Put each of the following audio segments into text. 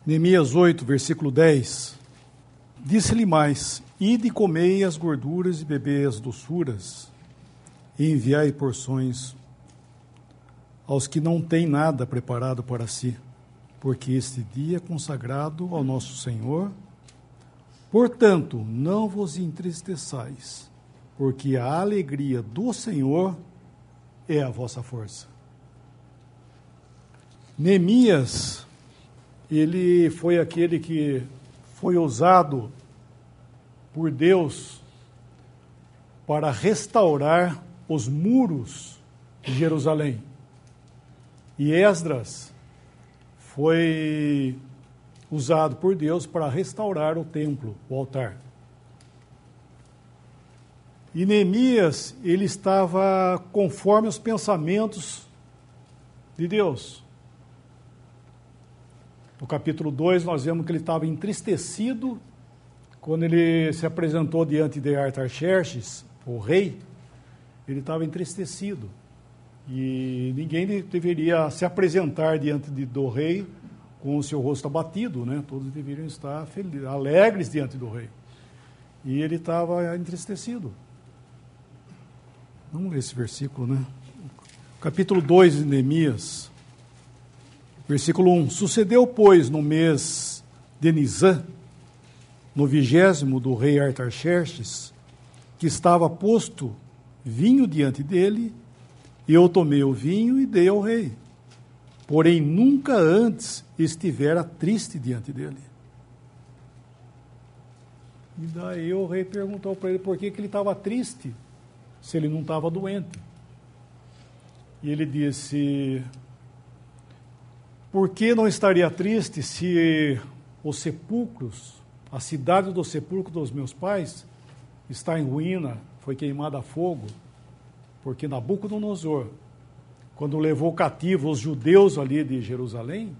Neemias 8, versículo 10, disse-lhe mais: ide e comei as gorduras e bebei as doçuras, e enviai porções aos que não têm nada preparado para si, porque este dia é consagrado ao nosso Senhor. Portanto, não vos entristeçais, porque a alegria do Senhor é a vossa força. Neemias, ele foi aquele que foi usado por Deus para restaurar os muros de Jerusalém. E Esdras foi usado por Deus para restaurar o templo, o altar. E Neemias, ele estava conforme os pensamentos de Deus. No capítulo 2, nós vemos que ele estava entristecido quando ele se apresentou diante de Artaxerxes, o rei. Ele estava entristecido. E ninguém deveria se apresentar diante do rei com o seu rosto abatido, né? Todos deveriam estar felizes, alegres diante do rei. E ele estava entristecido. Vamos ler esse versículo, né? Capítulo 2 de Neemias, versículo 1. Sucedeu, pois, no mês de Nisã, no 20º do rei Artaxerxes, que estava posto vinho diante dele, e eu tomei o vinho e dei ao rei. Porém, nunca antes estivera triste diante dele. E daí o rei perguntou para ele por que ele estava triste, se ele não estava doente. E ele disse: por que não estaria triste se os sepulcros, a cidade do sepulcro dos meus pais, está em ruína, foi queimada a fogo? Porque Nabucodonosor, quando levou cativo os judeus ali de Jerusalém,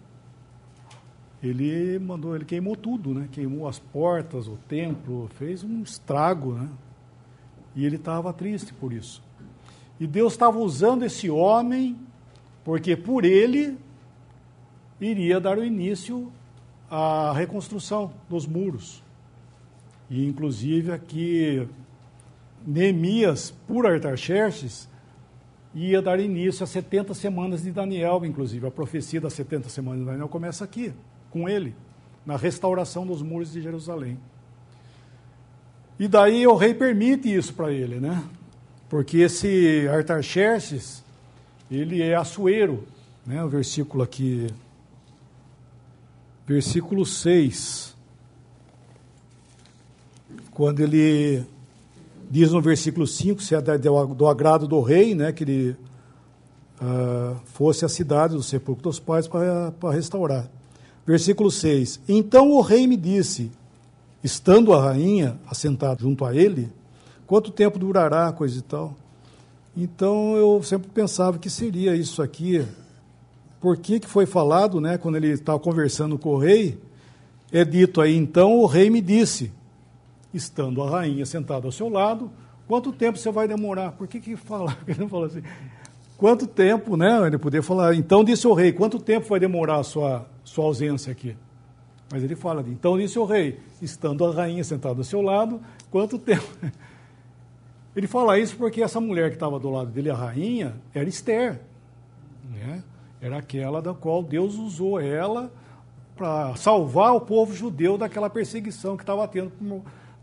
ele queimou tudo, né? Queimou as portas, o templo, fez um estrago, né? E ele estava triste por isso. E Deus estava usando esse homem, porque por ele iria dar o início à reconstrução dos muros. E inclusive aqui Neemias, por Artaxerxes, ia dar início às 70 semanas de Daniel, inclusive. A profecia das 70 semanas de Daniel começa aqui, com ele, na restauração dos muros de Jerusalém. E daí o rei permite isso para ele, né? Porque esse Artaxerxes, ele é açoeiro, né? O versículo aqui, versículo 6, quando ele diz no versículo 5, se é do agrado do rei, né, que ele fosse a cidade do sepulcro dos pais para restaurar. Versículo 6, então o rei me disse, estando a rainha assentada junto a ele, quanto tempo durará, coisa e tal. Então eu sempre pensava que seria isso aqui. Por que foi falado, né, quando ele estava conversando com o rei, é dito aí, então o rei me disse, estando a rainha sentada ao seu lado, quanto tempo você vai demorar? Por que fala? Ele não fala assim, quanto tempo, né? Ele poderia falar, então disse o rei, quanto tempo vai demorar a sua ausência aqui? Mas ele fala, então disse o rei, estando a rainha sentada ao seu lado, quanto tempo? Ele fala isso porque essa mulher que estava do lado dele, a rainha, era Esther, né? Era aquela da qual Deus usou ela para salvar o povo judeu daquela perseguição que estava tendo,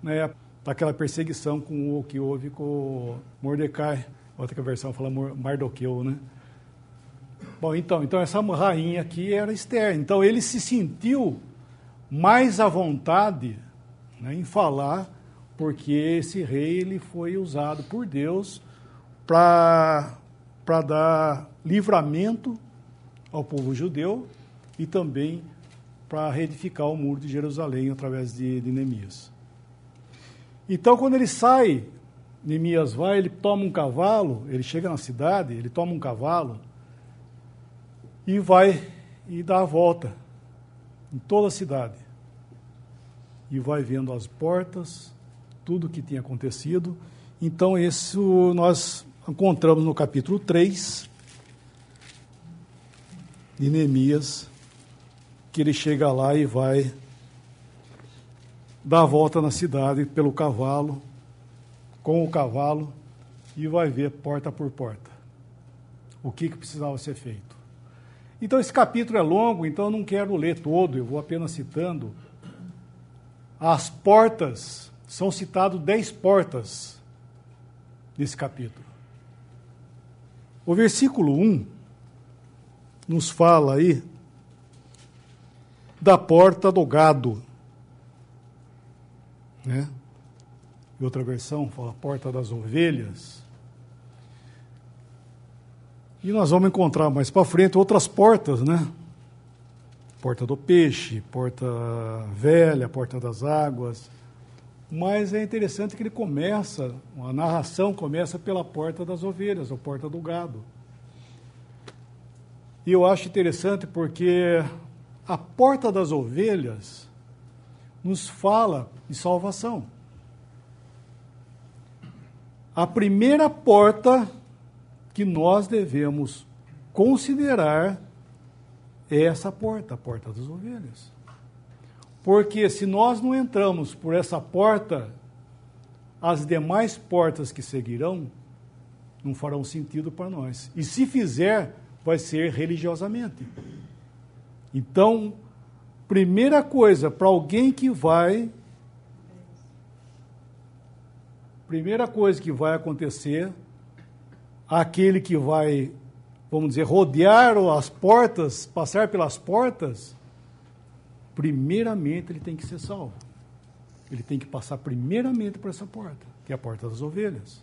né, daquela perseguição com o que houve com Mordecai. Outra versão fala Mardoqueu, né? Bom, então essa rainha aqui era Esther. Então ele se sentiu mais à vontade, né, em falar, porque esse rei ele foi usado por Deus para dar livramento ao povo judeu e também para reedificar o muro de Jerusalém através de Neemias. Então, quando ele sai, Neemias vai, ele toma um cavalo, ele chega na cidade, ele toma um cavalo e vai e dá a volta em toda a cidade. E vai vendo as portas, tudo o que tinha acontecido. Então, isso nós encontramos no capítulo 3 de Neemias, que ele chega lá e vai dar a volta na cidade pelo cavalo, com o cavalo, e vai ver porta por porta o que precisava ser feito. Então esse capítulo é longo, então eu não quero ler todo, eu vou apenas citando. As portas, são citadas 10 portas nesse capítulo. O versículo 1 nos fala aí da porta do gado, né? E outra versão fala porta das ovelhas. E nós vamos encontrar mais para frente outras portas, né? Porta do peixe, porta velha, porta das águas. Mas é interessante que ele começa, a narração começa pela porta das ovelhas, ou porta do gado. E eu acho interessante porque a porta das ovelhas nos fala de salvação. A primeira porta que nós devemos considerar é essa porta, a porta das ovelhas. Porque se nós não entramos por essa porta, as demais portas que seguirão não farão sentido para nós. E se fizer, vai ser religiosamente. Então, primeira coisa, para alguém que vai... Primeira coisa que vai acontecer, aquele que vai, vamos dizer, rodear as portas, passar pelas portas, primeiramente ele tem que ser salvo. Ele tem que passar primeiramente por essa porta, que é a porta das ovelhas.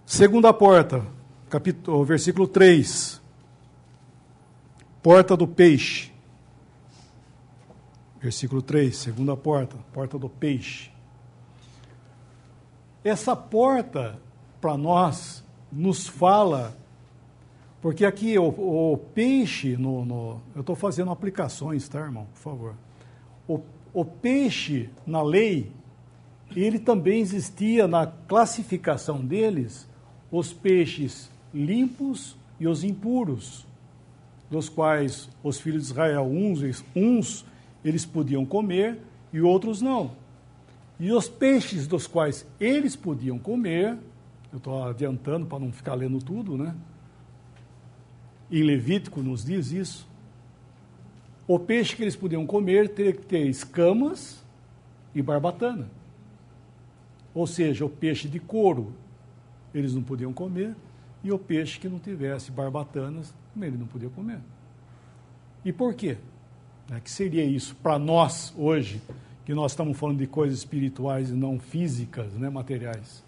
Segunda porta, versículo 3. Porta do peixe. Versículo 3, segunda porta, porta do peixe. Essa porta, para nós, nos fala, porque aqui o peixe, eu estou fazendo aplicações, tá, irmão? Por favor. O peixe, na lei, ele também existia na classificação deles, os peixes limpos e os impuros, dos quais os filhos de Israel, uns eles podiam comer e outros não. E os peixes dos quais eles podiam comer, eu estou adiantando para não ficar lendo tudo, né? Em Levítico nos diz isso. O peixe que eles podiam comer teria que ter escamas e barbatana. Ou seja, o peixe de couro eles não podiam comer, e o peixe que não tivesse barbatanas, ele não podia comer. E por quê? Que seria isso para nós hoje, que nós estamos falando de coisas espirituais e não físicas, né, materiais.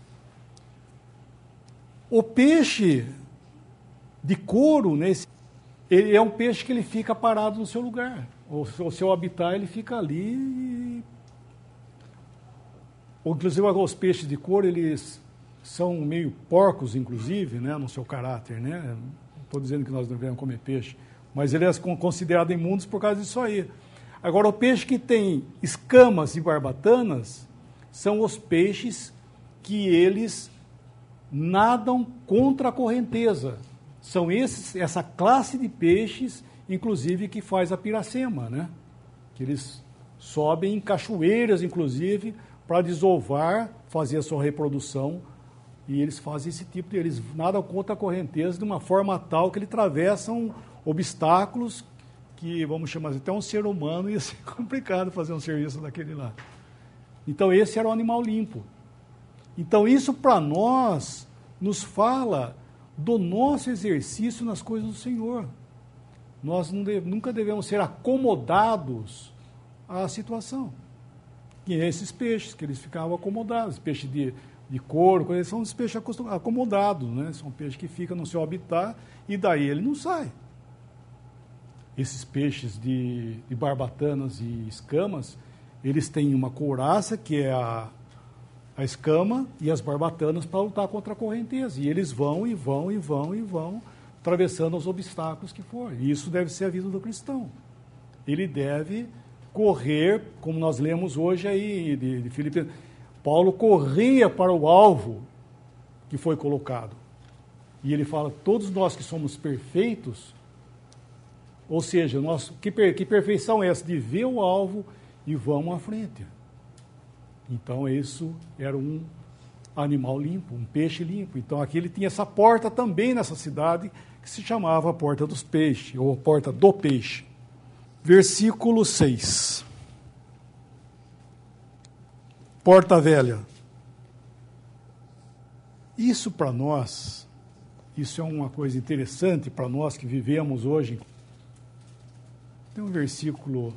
O peixe de couro, né, ele é um peixe que ele fica parado no seu lugar. O seu habitat, ele fica ali. Inclusive, os peixes de couro, eles são meio porcos, inclusive, né, no seu caráter. Né? Não estou dizendo que nós não devemos comer peixe, mas ele é considerado imundos por causa disso aí. Agora, o peixe que tem escamas e barbatanas são os peixes que eles nadam contra a correnteza. São essa classe de peixes, inclusive, que faz a piracema, né? Que eles sobem em cachoeiras, inclusive, para desovar, fazer a sua reprodução, e eles fazem esse tipo de... Eles nadam contra a correnteza de uma forma tal que eles atravessam obstáculos que, vamos chamar assim, até um ser humano ia ser complicado fazer um serviço daquele lá. Então, esse era o animal limpo. Então, isso para nós nos fala do nosso exercício nas coisas do Senhor. Nós nunca devemos ser acomodados à situação. E esses peixes, que eles ficavam acomodados, peixe de couro, eles são os peixes acomodados, né? São peixes que ficam no seu habitat e daí ele não sai. Esses peixes de barbatanas e escamas, eles têm uma couraça, que é a escama, e as barbatanas para lutar contra a correnteza. E eles vão, atravessando os obstáculos que for. E isso deve ser a vida do cristão. Ele deve correr, como nós lemos hoje aí de Filipenses. Paulo corria para o alvo que foi colocado. E ele fala, todos nós que somos perfeitos, Ou seja, que perfeição é essa? De ver o alvo e vamos à frente. Então, isso era um animal limpo, um peixe limpo. Então, aqui ele tinha essa porta também nessa cidade, que se chamava a Porta dos Peixes, ou a Porta do Peixe. Versículo 6. Porta Velha. Isso para nós, isso é uma coisa interessante para nós que vivemos hoje. Tem um versículo,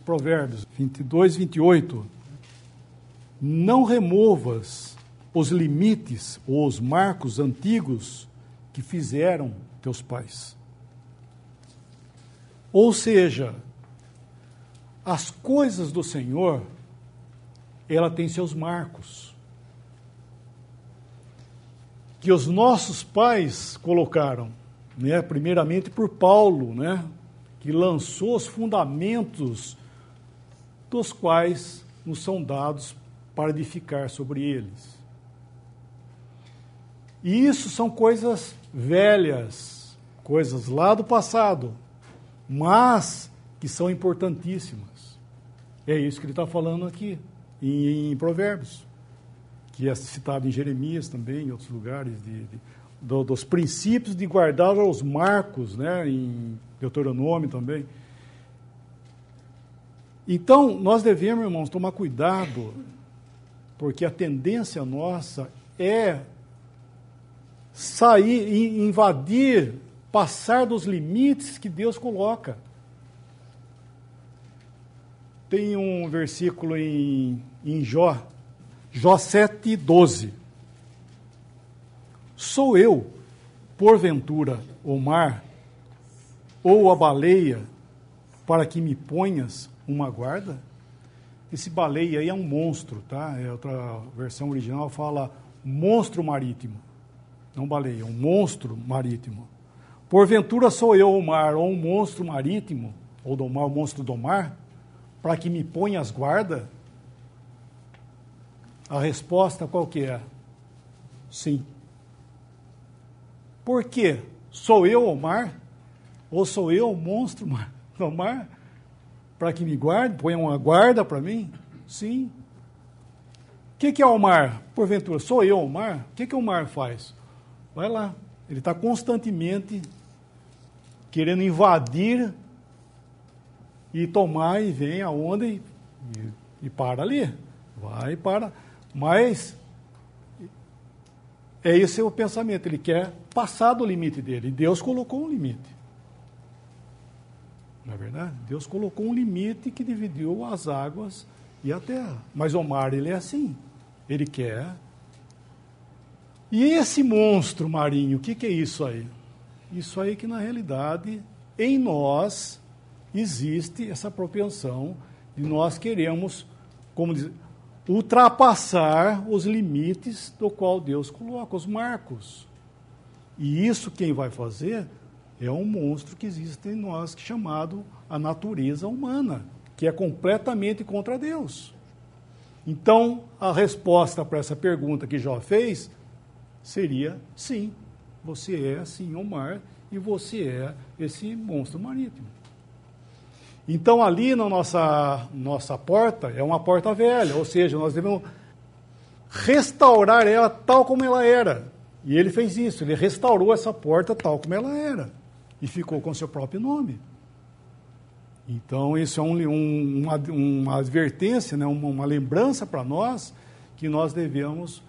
Provérbios 22, 28. Não removas os limites ou os marcos antigos que fizeram teus pais. Ou seja, as coisas do Senhor, ela tem seus marcos, que os nossos pais colocaram, né? Primeiramente por Paulo, né? Que lançou os fundamentos dos quais nos são dados para edificar sobre eles. E isso são coisas velhas, coisas lá do passado, mas que são importantíssimas. É isso que ele está falando aqui, em Provérbios, que é citado em Jeremias também, em outros lugares, dos princípios de guardar os marcos, né, em Deuteronômio também. Então, nós devemos, irmãos, tomar cuidado, porque a tendência nossa é sair, invadir, passar dos limites que Deus coloca. Tem um versículo em Jó 7:12. Sou eu, porventura, o mar, ou a baleia, para que me ponhas uma guarda? Esse baleia aí é um monstro, tá? É outra versão original fala monstro marítimo. Não baleia, um monstro marítimo. Porventura sou eu o mar, ou um monstro marítimo, ou do mar, o monstro do mar, para que me ponhas guarda? A resposta qual que é? Sim. Por quê? Sou eu o mar? Ou sou eu o monstro do mar? Para que me guarde? Ponha uma guarda para mim? Sim. O que é o mar? Porventura, sou eu o mar? O que o mar faz? Vai lá. Ele está constantemente querendo invadir e tomar e vem a onda e para ali. Vai e para. Mas esse é o pensamento. Ele quer passar do limite dele. E Deus colocou um limite. Não é verdade? Deus colocou um limite que dividiu as águas e a terra. Mas o mar, ele é assim. Ele quer. E esse monstro marinho, o que é isso aí? Isso aí que, na realidade, em nós existe essa propensão de nós queremos, como dizer, ultrapassar os limites do qual Deus coloca, os marcos. E isso quem vai fazer é um monstro que existe em nós, chamado a natureza humana, que é completamente contra Deus. Então, a resposta para essa pergunta que Jó fez seria sim, você é sim o mar e você é esse monstro marítimo. Então, ali na nossa porta, é uma porta velha, ou seja, nós devemos restaurar ela tal como ela era. E ele fez isso, ele restaurou essa porta tal como ela era. E ficou com seu próprio nome. Então, isso é uma advertência, né, uma lembrança para nós, que nós devemos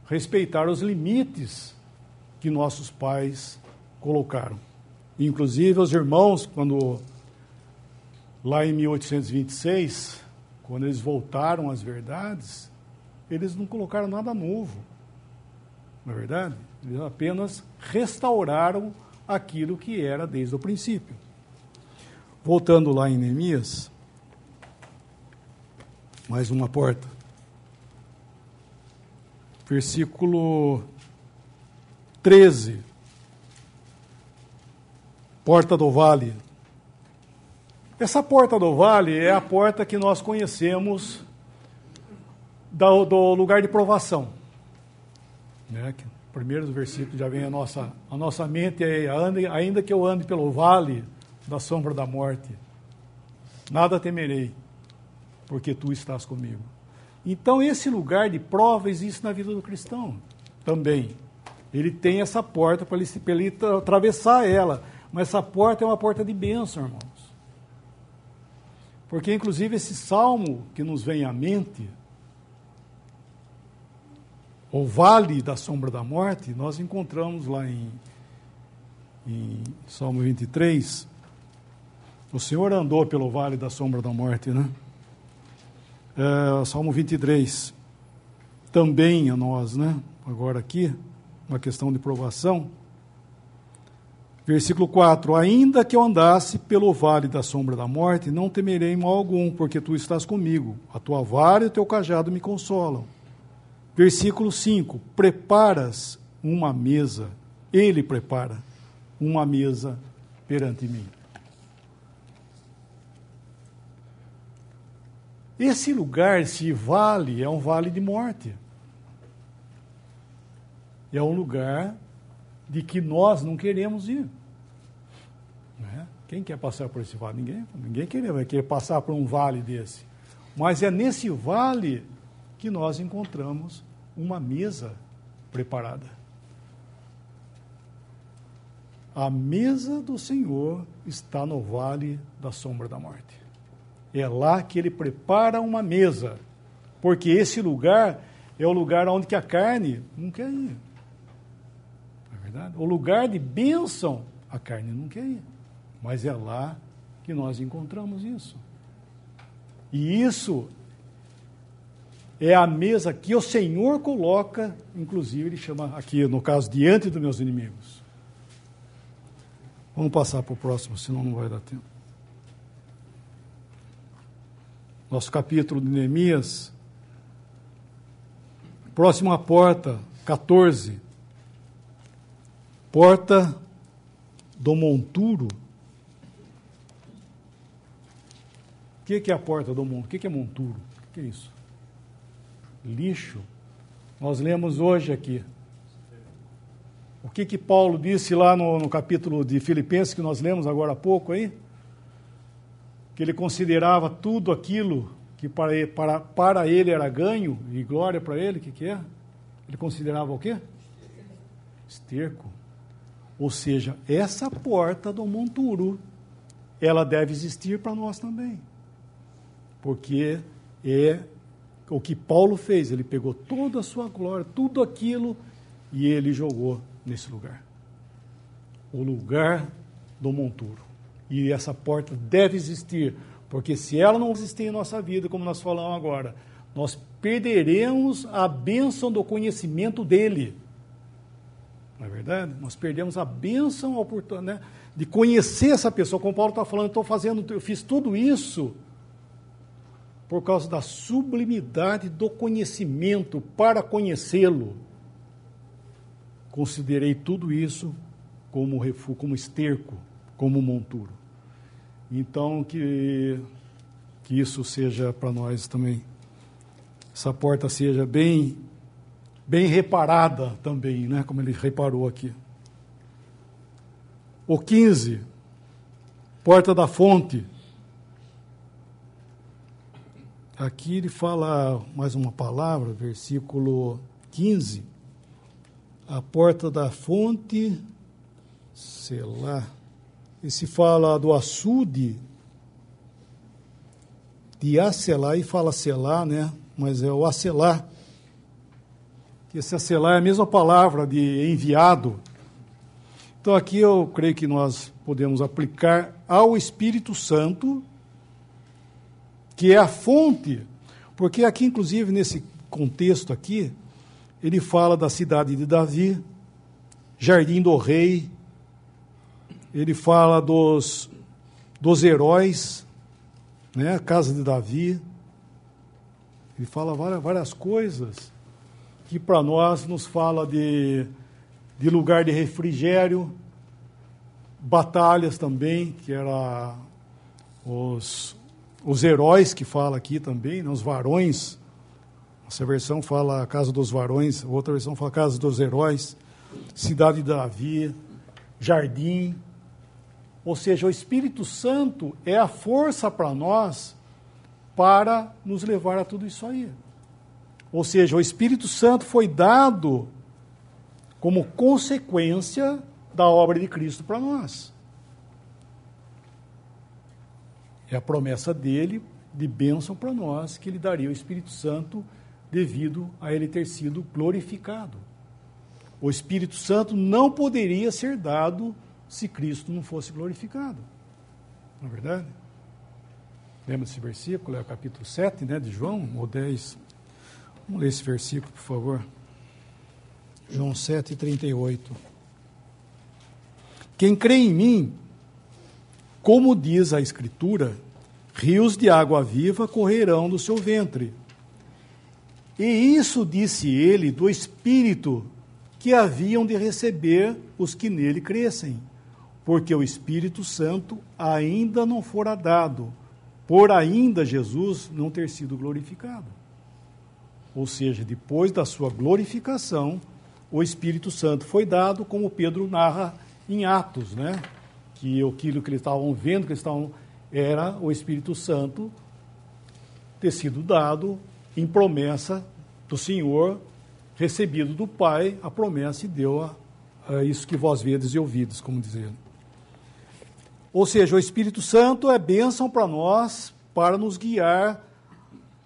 respeitar os limites que nossos pais colocaram. Inclusive, os irmãos, quando lá em 1826, quando eles voltaram às verdades, eles não colocaram nada novo, não é verdade? Eles apenas restauraram aquilo que era desde o princípio. Voltando lá em Neemias, mais uma porta. Versículo 13. Porta do Vale. Essa porta do vale é a porta que nós conhecemos do lugar de provação. Né? Primeiro versículo já vem a nossa mente, ainda que eu ande pelo vale da sombra da morte, nada temerei, porque tu estás comigo. Então, esse lugar de prova existe na vida do cristão também. Ele tem essa porta para ele atravessar ela, mas essa porta é uma porta de bênção, irmãos. Porque, inclusive, esse salmo que nos vem à mente, o vale da sombra da morte, nós encontramos lá em Salmo 23. O Senhor andou pelo vale da sombra da morte, né? Salmo 23, também a nós, né? Agora aqui, uma questão de provação. Versículo 4, ainda que eu andasse pelo vale da sombra da morte, não temerei mal algum, porque tu estás comigo. A tua vara e o teu cajado me consolam. Versículo 5, preparas uma mesa, ele prepara uma mesa perante mim. Esse lugar, esse vale, é um vale de morte. É um lugar de que nós não queremos ir. Né? Quem quer passar por esse vale? Ninguém vai querer passar por um vale desse. Mas é nesse vale que nós encontramos uma mesa preparada. A mesa do Senhor está no vale da sombra da morte. É lá que ele prepara uma mesa, porque esse lugar é o lugar onde que a carne não quer ir. Não é verdade? O lugar de bênção, a carne não quer ir. Mas é lá que nós encontramos isso. E isso é a mesa que o Senhor coloca, inclusive ele chama aqui, no caso, diante dos meus inimigos. Vamos passar para o próximo, senão não vai dar tempo. Nosso capítulo de Neemias, próxima porta, 14, porta do monturo. O que é a porta do monturo? O que é monturo? O que é isso? Lixo. Nós lemos hoje aqui. O que Paulo disse lá no capítulo de Filipenses, que nós lemos agora há pouco aí? Que ele considerava tudo aquilo que para ele era ganho e glória para ele, o que é? Ele considerava o quê? Esterco. Ou seja, essa porta do monturo, ela deve existir para nós também. Porque é o que Paulo fez, ele pegou toda a sua glória, tudo aquilo, e ele jogou nesse lugar. O lugar do monturo. E essa porta deve existir, porque se ela não existir em nossa vida, como nós falamos agora, nós perderemos a bênção do conhecimento dele. Não é verdade? Nós perdemos a bênção, né, de conhecer essa pessoa. Como Paulo está falando, eu fiz tudo isso por causa da sublimidade do conhecimento, para conhecê-lo. Considerei tudo isso como refúgio, como esterco, como monturo. Então, que isso seja para nós também, essa porta seja bem reparada também, né? Como ele reparou aqui. O 15, porta da fonte. Aqui ele fala mais uma palavra, versículo 15. A porta da fonte, sei lá. E se fala do açude, de acelar, e fala selar, né? Mas é o acelar. Esse acelar é a mesma palavra de enviado. Então aqui eu creio que nós podemos aplicar ao Espírito Santo, que é a fonte, porque aqui, inclusive, nesse contexto aqui, ele fala da cidade de Davi, jardim do rei, ele fala dos heróis, né, a casa de Davi, ele fala várias coisas que para nós nos fala de lugar de refrigério, batalhas também, que era os heróis que fala aqui também, né, os varões. Essa versão fala a casa dos varões, outra versão fala a casa dos heróis, cidade de Davi, jardim. Ou seja, o Espírito Santo é a força para nós para nos levar a tudo isso aí. Ou seja, o Espírito Santo foi dado como consequência da obra de Cristo para nós. É a promessa dele de bênção para nós, que ele daria o Espírito Santo devido a ele ter sido glorificado. O Espírito Santo não poderia ser dado se Cristo não fosse glorificado. Não é verdade? Lembra desse versículo? É o capítulo 7, né, de João, ou 10. Vamos ler esse versículo, por favor. João 7, 38. Quem crê em mim, como diz a Escritura, rios de água viva correrão do seu ventre. E isso disse ele do Espírito que haviam de receber os que nele crescem, porque o Espírito Santo ainda não fora dado, por ainda Jesus não ter sido glorificado. Ou seja, depois da sua glorificação, o Espírito Santo foi dado, como Pedro narra em Atos, né? Que aquilo que eles estavam vendo, era o Espírito Santo ter sido dado em promessa do Senhor, recebido do Pai, a promessa, e deu a isso que vós vedes e ouvides, como diz ele. Ou seja, o Espírito Santo é bênção para nós, para nos guiar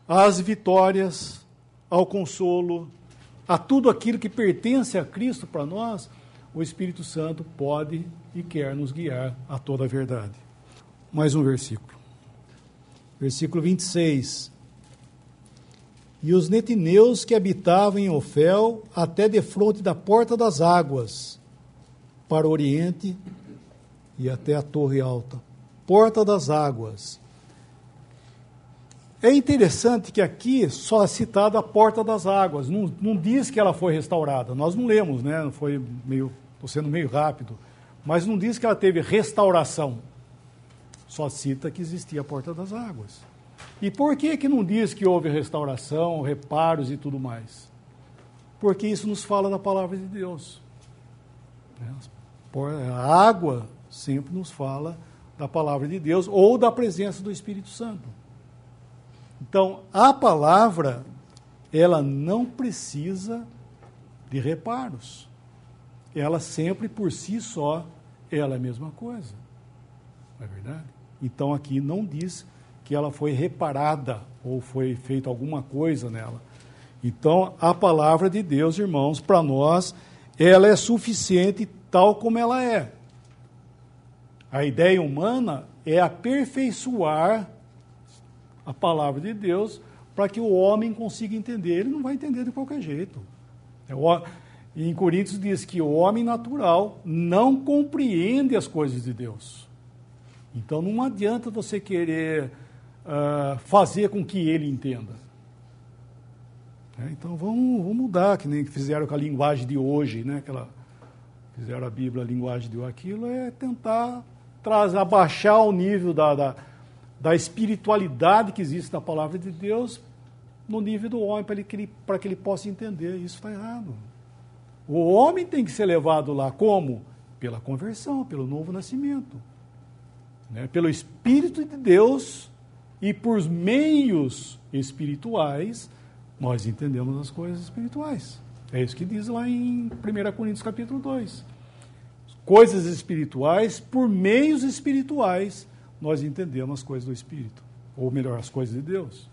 às vitórias, ao consolo, a tudo aquilo que pertence a Cristo para nós. O Espírito Santo pode e quer nos guiar a toda a verdade. Mais um versículo. Versículo 26. E os netineus que habitavam em Ofel, até defronte da porta das águas, para o oriente e até a torre alta. Porta das águas. É interessante que aqui só é citada a porta das águas. Não diz que ela foi restaurada. Nós não lemos, né? Estou sendo meio rápido. Mas não diz que ela teve restauração. Só cita que existia a porta das águas. E por que não diz que houve restauração, reparos e tudo mais? Porque isso nos fala da palavra de Deus. A água sempre nos fala da palavra de Deus ou da presença do Espírito Santo. Então, a palavra, ela não precisa de reparos. Ela sempre, por si só, ela é a mesma coisa. Não é verdade? Então, aqui não diz que ela foi reparada ou foi feita alguma coisa nela. Então, a palavra de Deus, irmãos, para nós, ela é suficiente tal como ela é. A ideia humana é aperfeiçoar a palavra de Deus para que o homem consiga entender. Ele não vai entender de qualquer jeito. Em Coríntios diz que o homem natural não compreende as coisas de Deus. Então não adianta você querer fazer com que ele entenda. Então vamos mudar, que nem fizeram com a linguagem de hoje, né? Fizeram a Bíblia a linguagem de hoje. Aquilo é tentar abaixar o nível da espiritualidade que existe na palavra de Deus no nível do homem, para que ele possa entender. Isso está errado. O homem tem que ser levado lá como? Pela conversão, pelo novo nascimento. Né? Pelo Espírito de Deus e por meios espirituais, nós entendemos as coisas espirituais. É isso que diz lá em 1 Coríntios capítulo 2. Coisas espirituais, por meios espirituais, nós entendemos as coisas do Espírito. Ou melhor, as coisas de Deus.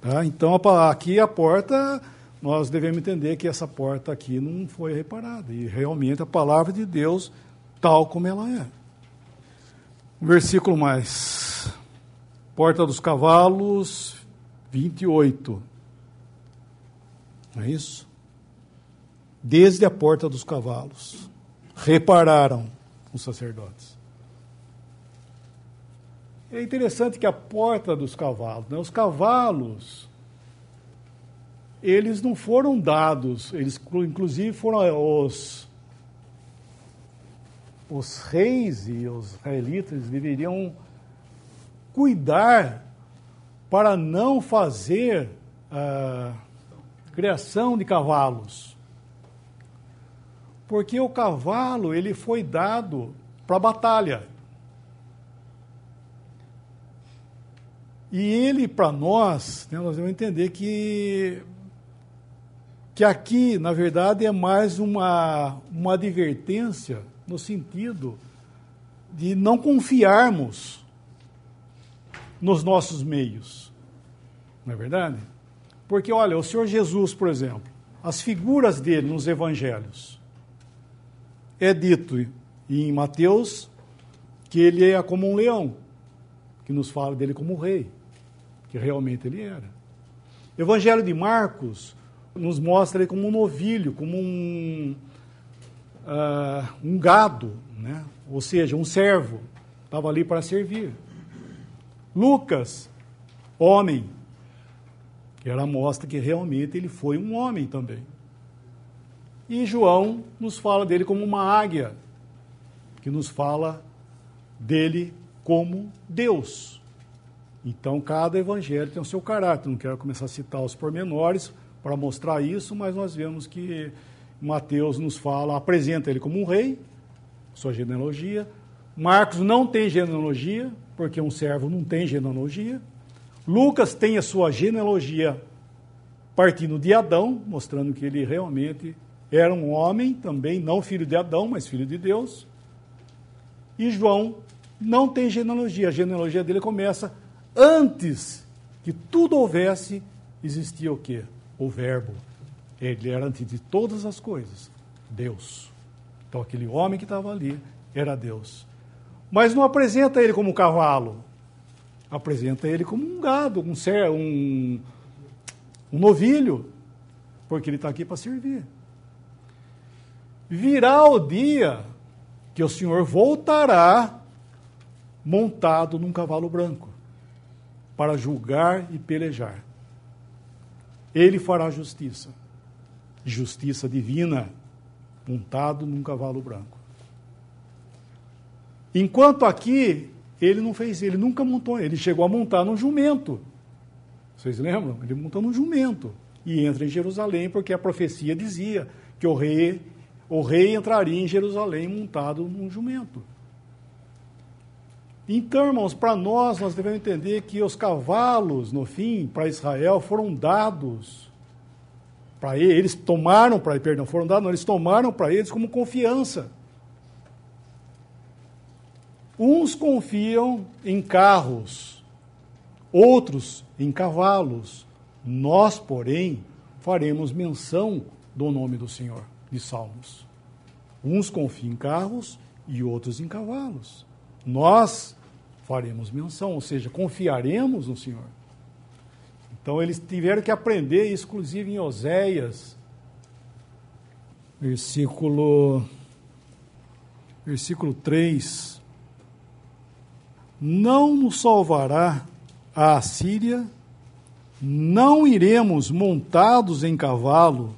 Tá? Então, aqui a porta, nós devemos entender que essa porta aqui não foi reparada. E realmente a palavra de Deus, tal como ela é. Um versículo mais. Porta dos Cavalos, 28. Não é isso? Desde a porta dos cavalos, repararam os sacerdotes. É interessante que a porta dos cavalos, né, os cavalos, eles não foram dados, eles inclusive foram os reis e os israelitas deveriam cuidar para não fazer a criação de cavalos. Porque o cavalo, ele foi dado para a batalha. E ele, para nós, né, nós devemos entender que aqui, na verdade, é mais uma advertência no sentido de não confiarmos nos nossos meios. Não é verdade? Porque, olha, o Senhor Jesus, por exemplo, as figuras dele nos evangelhos, é dito em Mateus que ele é como um leão, que nos fala dele como um rei, que realmente ele era. O Evangelho de Marcos nos mostra ele como um novilho, como um gado, né? Ou seja, um servo, estava ali para servir. Lucas, homem, que era a mostra que realmente ele foi um homem também. E João nos fala dele como uma águia, que nos fala dele como Deus. Então, cada evangelho tem o seu caráter. Não quero começar a citar os pormenores para mostrar isso, mas nós vemos que Mateus nos fala, apresenta ele como um rei, sua genealogia. Marcos não tem genealogia, porque um servo não tem genealogia. Lucas tem a sua genealogia partindo de Adão, mostrando que ele realmente era um homem também, não filho de Adão, mas filho de Deus. E João não tem genealogia. A genealogia dele começa antes que tudo houvesse, existia o quê? O Verbo. Ele era antes de todas as coisas, Deus. Então aquele homem que estava ali era Deus. Mas não apresenta ele como um cavalo. Apresenta ele como um gado, um novilho, porque ele está aqui para servir. Virá o dia que o Senhor voltará montado num cavalo branco, para julgar e pelejar. Ele fará justiça, justiça divina, montado num cavalo branco. Enquanto aqui, ele não fez, ele nunca montou, ele chegou a montar num jumento. Vocês lembram? Ele montou num jumento e entra em Jerusalém, porque a profecia dizia que o rei entraria em Jerusalém montado num jumento. Então, irmãos, para nós devemos entender que os cavalos, no fim, para Israel, foram dados para eles, eles tomaram para eles como confiança. Uns confiam em carros, outros em cavalos. Nós, porém, faremos menção do nome do Senhor, de Salmos. Uns confiam em carros e outros em cavalos. Nós faremos menção, ou seja, confiaremos no Senhor. Então, eles tiveram que aprender, exclusive em Oséias, versículo 3. Não nos salvará a Assíria, não iremos montados em cavalo,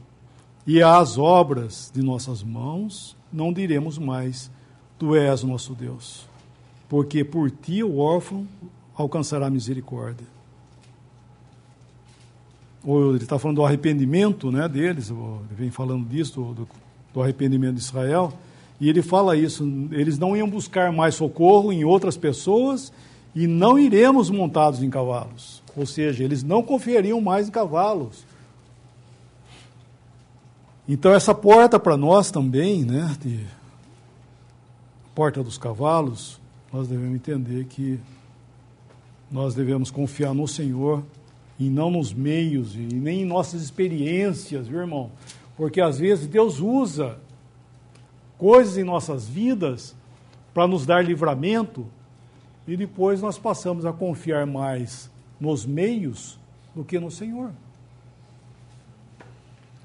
e às obras de nossas mãos não diremos mais, tu és o nosso Deus, porque por ti o órfão alcançará misericórdia. Ou ele está falando do arrependimento, né, deles, ele vem falando disso, do arrependimento de Israel, e ele fala isso, eles não iam buscar mais socorro em outras pessoas e não iremos montados em cavalos. Ou seja, eles não confiariam mais em cavalos. Então, essa porta para nós também, né, de porta dos cavalos, nós devemos entender que nós devemos confiar no Senhor e não nos meios e nem em nossas experiências, viu, irmão? Porque às vezes Deus usa coisas em nossas vidas para nos dar livramento e depois nós passamos a confiar mais nos meios do que no Senhor.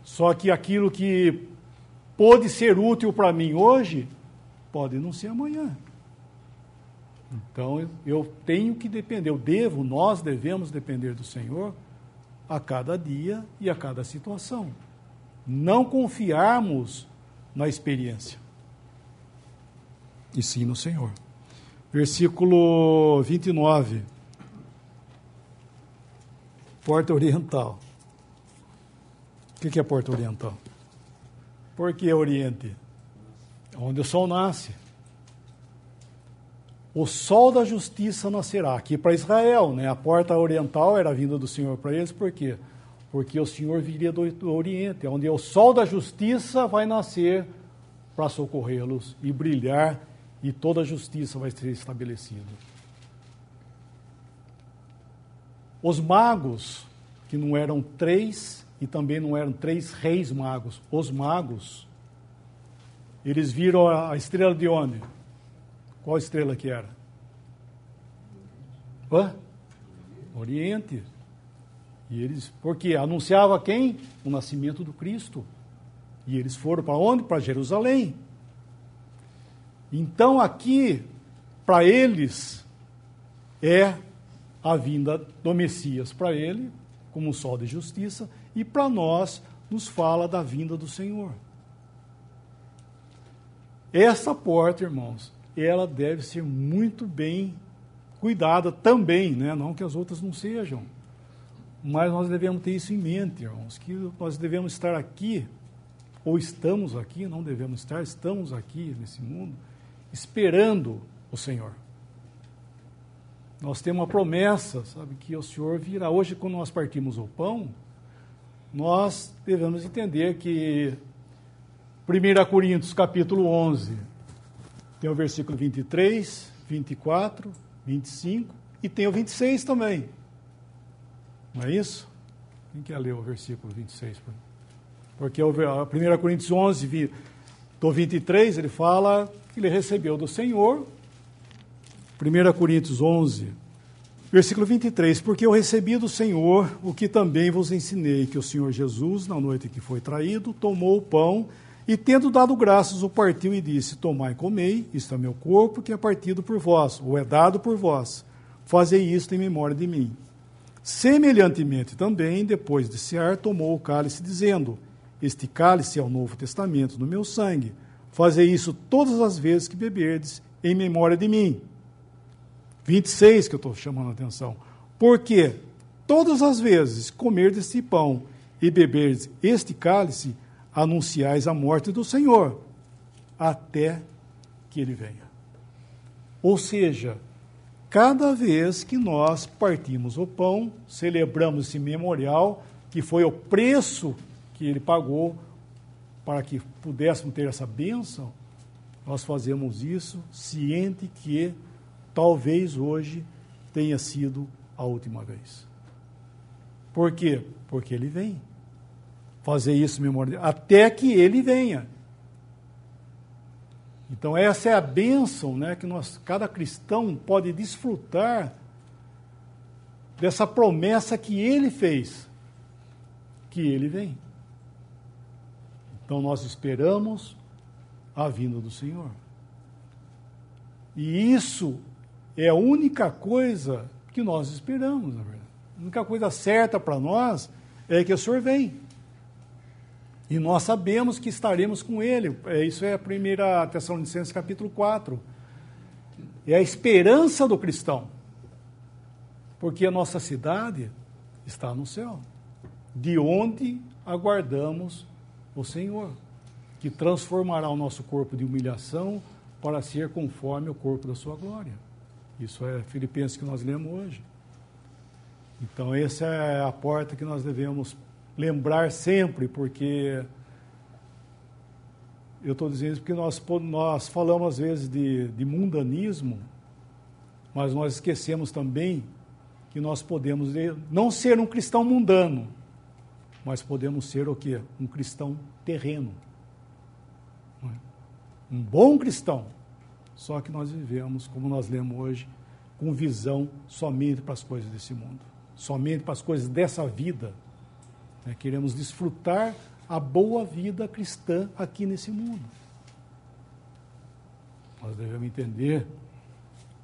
Só que aquilo que pode ser útil para mim hoje, pode não ser amanhã. Então, eu tenho que depender, nós devemos depender do Senhor a cada dia e a cada situação. Não confiarmos na experiência, e sim no Senhor. Versículo 29. Porta oriental. O que é porta oriental? Por que Oriente? Onde o sol nasce. o sol da justiça nascerá. Aqui para Israel, né? A porta oriental era a vinda do Senhor para eles, por quê? Porque o Senhor viria do Oriente, onde o sol da justiça vai nascer para socorrê-los e brilhar, e toda a justiça vai ser estabelecida. Os magos, que não eram 3, e também não eram 3 reis magos, os magos, eles viram a estrela de onde? Qual estrela que era? Oriente. E eles, porque anunciava quem? O nascimento do Cristo. E eles foram para onde? Para Jerusalém. Então aqui, para eles, é a vinda do Messias. Para ele, como o sol de justiça, e para nós, nos fala da vinda do Senhor. Essa porta, irmãos, ela deve ser muito bem cuidada também, né? Não que as outras não sejam. Mas nós devemos ter isso em mente, irmãos, que nós devemos estar aqui, ou estamos aqui, não devemos estar, estamos aqui nesse mundo, esperando o Senhor. Nós temos uma promessa, sabe, que o Senhor virá. Hoje, quando nós partimos o pão, nós devemos entender que 1 Coríntios, capítulo 11, tem o versículo 23, 24, 25 e tem o 26 também. Não é isso? Quem quer ler o versículo 26? Porque a 1 Coríntios 11, do 23, ele fala que ele recebeu do Senhor. 1 Coríntios 11, versículo 23, porque eu recebi do Senhor o que também vos ensinei, que o Senhor Jesus, na noite que foi traído, tomou o pão e, tendo dado graças, o partiu e disse: tomai e comei, isto é meu corpo, que é partido por vós, ou é dado por vós. Fazei isto em memória de mim. Semelhantemente também, depois de cear, tomou o cálice, dizendo: este cálice é o Novo Testamento do meu sangue. Fazei isso todas as vezes que beberdes, em memória de mim. 26, que eu estou chamando a atenção. Porque todas as vezes comerdes este pão e beberdes este cálice, anunciais a morte do Senhor, até que ele venha. Ou seja, cada vez que nós partimos o pão, celebramos esse memorial, que foi o preço que ele pagou para que pudéssemos ter essa bênção, nós fazemos isso ciente que talvez hoje tenha sido a última vez. Por quê? Porque ele vem. Fazer isso memória até que ele venha. Então essa é a bênção, né, que cada cristão pode desfrutar dessa promessa que ele fez, que ele vem. Então nós esperamos a vinda do Senhor. E isso é a única coisa que nós esperamos, na verdade. A única coisa certa para nós é que o Senhor vem. E nós sabemos que estaremos com Ele. Isso é a 1 Tessalonicenses capítulo 4. É a esperança do cristão. Porque a nossa cidade está no céu, de onde aguardamos o Senhor, que transformará o nosso corpo de humilhação para ser conforme o corpo da sua glória. Isso é Filipenses que nós lemos hoje. Então essa é a porta que nós devemos lembrar sempre, porque eu estou dizendo isso porque nós falamos às vezes de mundanismo, mas nós esquecemos também que nós podemos não ser um cristão mundano, mas podemos ser o quê? Um cristão terreno. Um bom cristão. Só que nós vivemos, como nós lemos hoje, com visão somente para as coisas desse mundo. Somente para as coisas dessa vida. Queremos desfrutar a boa vida cristã aqui nesse mundo. Nós devemos entender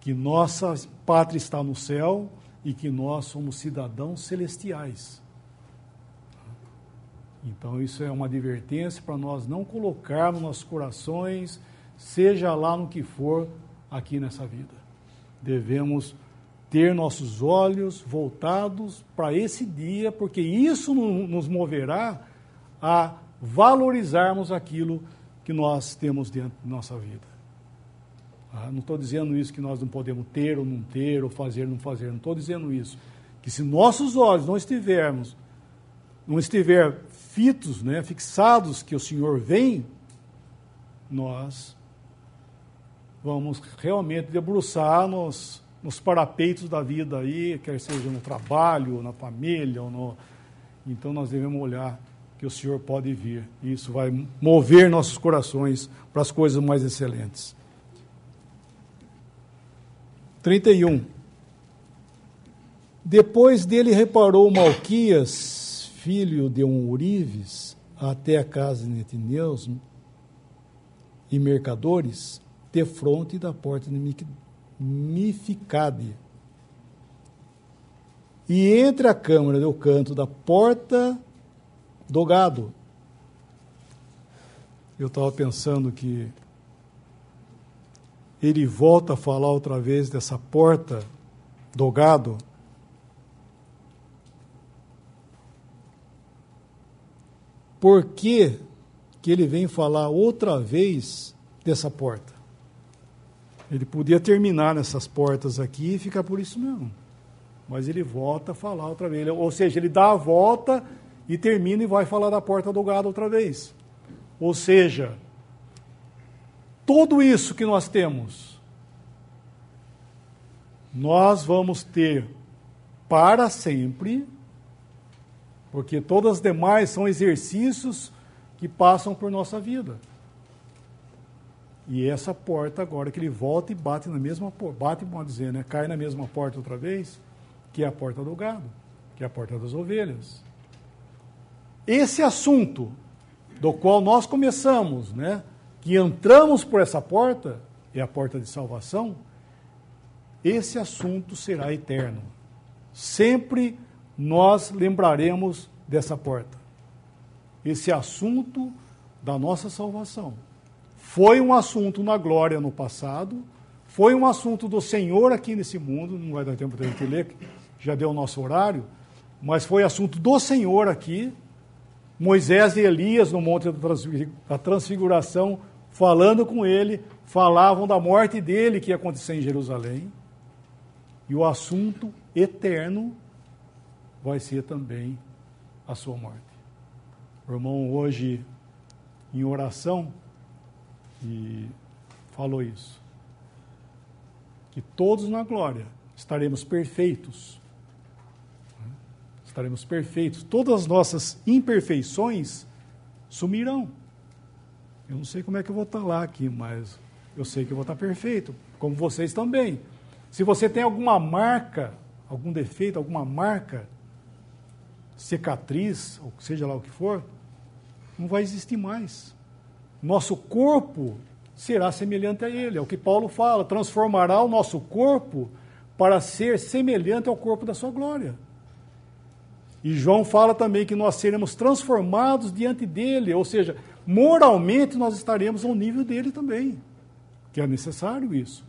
que nossa pátria está no céu e que nós somos cidadãos celestiais. Então isso é uma advertência para nós não colocarmos nos nossos corações, seja lá no que for, aqui nessa vida. Devemos ter nossos olhos voltados para esse dia, porque isso nos moverá a valorizarmos aquilo que nós temos dentro de nossa vida. Não estou dizendo isso que nós não podemos ter ou não ter, ou fazer ou não fazer. Não estou dizendo isso. Que se nossos olhos não estiver fitos, né, fixados que o Senhor vem, nós vamos realmente debruçar nos parapeitos da vida aí, quer seja no trabalho, na família, então nós devemos olhar que o Senhor pode vir. E isso vai mover nossos corações para as coisas mais excelentes. 31. Depois dele reparou Malquias, filho de Urives, até a casa de Netineus e mercadores, defronte da porta de Mificade. E entre a câmara e o canto da porta do gado. Eu estava pensando que ele volta a falar outra vez dessa porta do gado. Por que ele vem falar outra vez dessa porta? Ele podia terminar nessas portas aqui e ficar por isso mesmo. Mas ele volta a falar outra vez. Ou seja, ele dá a volta e termina e vai falar da porta do gado outra vez. Ou seja, tudo isso que nós temos, nós vamos ter para sempre, porque todas as demais são exercícios que passam por nossa vida. E essa porta agora que ele volta e bate na mesma porta, bate, pode dizer, né? Cai na mesma porta outra vez, que é a porta do gado, que é a porta das ovelhas. Esse assunto do qual nós começamos, né? Que entramos por essa porta, é a porta de salvação, esse assunto será eterno. Sempre nós lembraremos dessa porta. Esse assunto da nossa salvação. Foi um assunto na glória no passado, foi um assunto do Senhor aqui nesse mundo, não vai dar tempo de a gente ler, já deu o nosso horário, mas foi assunto do Senhor aqui. Moisés e Elias, no Monte da Transfiguração, falando com ele, falavam da morte dele que ia acontecer em Jerusalém. E o assunto eterno vai ser também a sua morte. O irmão hoje, em oração, e falou isso, que todos na glória estaremos perfeitos. Estaremos perfeitos. Todas as nossas imperfeições sumirão. Eu não sei como é que eu vou estar lá aqui, mas eu sei que eu vou estar perfeito, como vocês também. Se você tem alguma marca, algum defeito, alguma marca, cicatriz, ou seja lá o que for, não vai existir mais. Nosso corpo será semelhante a ele. É o que Paulo fala, transformará o nosso corpo para ser semelhante ao corpo da sua glória. E João fala também que nós seremos transformados diante dele, ou seja, moralmente nós estaremos ao nível dele também, que é necessário isso.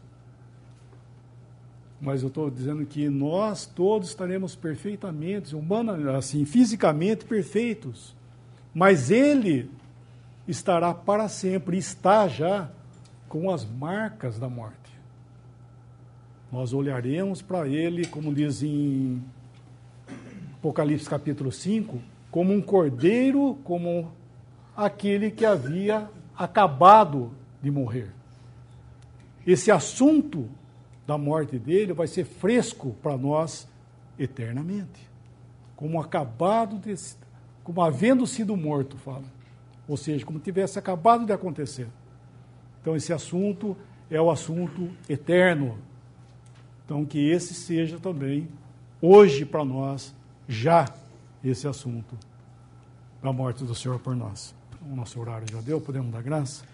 Mas eu estou dizendo que nós todos estaremos perfeitamente, assim, fisicamente perfeitos, mas ele estará para sempre, está já com as marcas da morte. Nós olharemos para ele, como diz em Apocalipse capítulo 5, como um cordeiro, como aquele que havia acabado de morrer. Esse assunto da morte dele vai ser fresco para nós eternamente. Como havendo sido morto, fala. Ou seja, como tivesse acabado de acontecer. Então esse assunto é o assunto eterno. Então que esse seja também, hoje para nós, já esse assunto da morte do Senhor por nós. O nosso horário já deu, podemos dar graça?